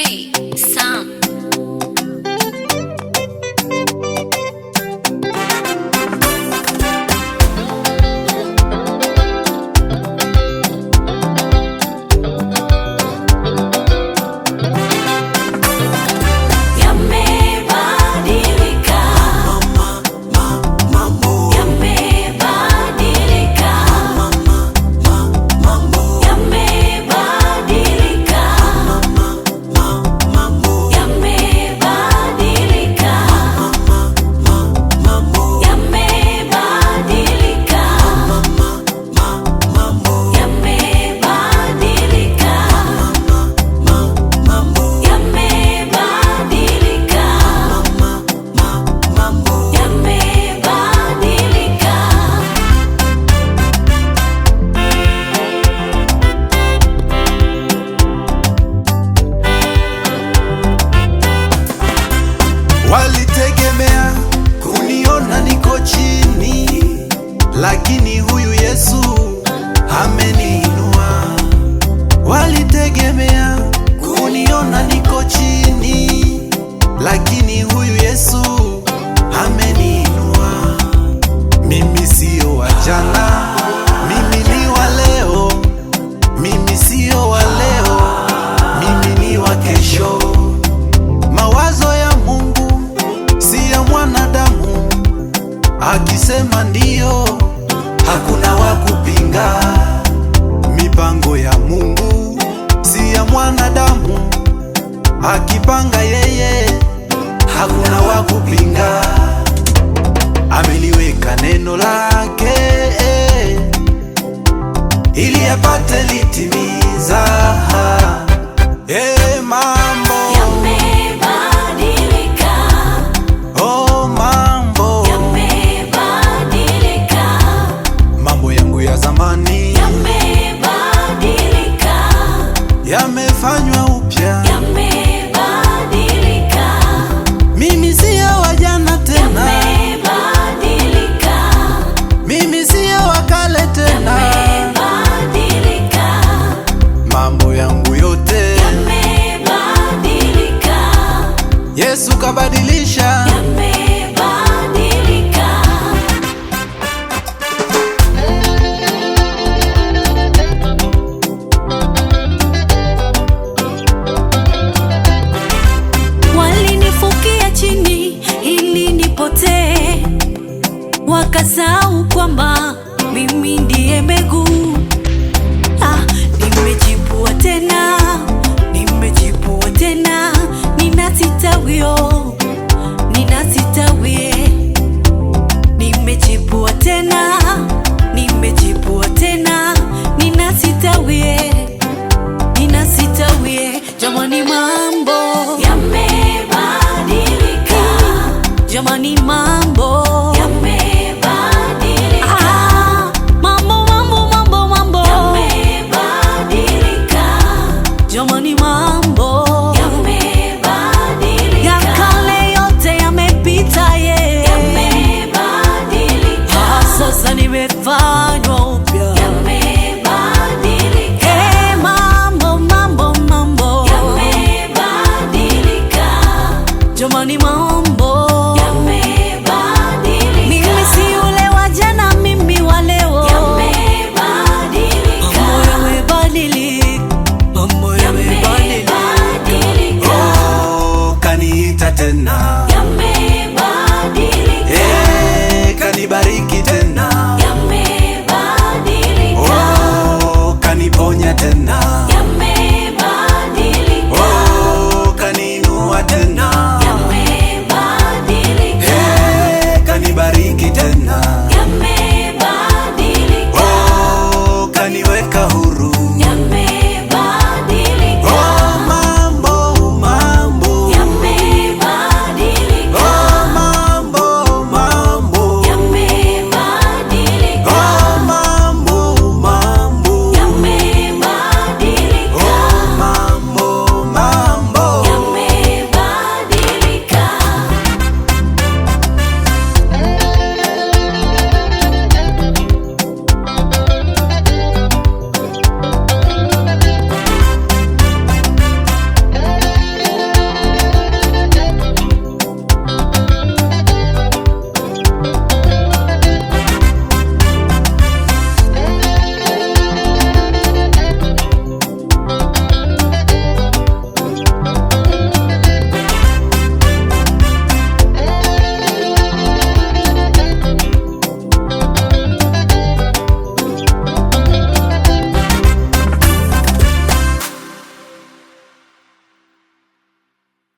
Hey, Sam. Walitegemea kuniona niko chini, lakini huyu Yesu ameniinua. Walitegemea kuniona niko chini, lakini huyu Yesu ameniinua. Mimi sio wa jana, mimi ni wa leo. Mimi sio wa leo, mimi ni wa kesho. Mawazo ya Mungu si ya mwanadamu, akisema ndiyo hakuna wa kupinga. Mipango ya Mungu si ya mwanadamu, akipanga yeye hakuna wa kupinga. Ameliweka neno lake ili apate litimiza. Mambo yamefanywa upya, mimi sio wa jana tena, mimi sio wa kale tena, mambo yangu yote Yesu kabadilisha. Wakasahau kwamba mimi ndiye mbegu. Nimejipua tena, nimejipua tena, ninasitawio, ninasitawie. Nimejipua tena, nimejipua tena, ninasitawie, ninasitawie. Jamani, mambo yamebadilika, jamani, mambo Jamani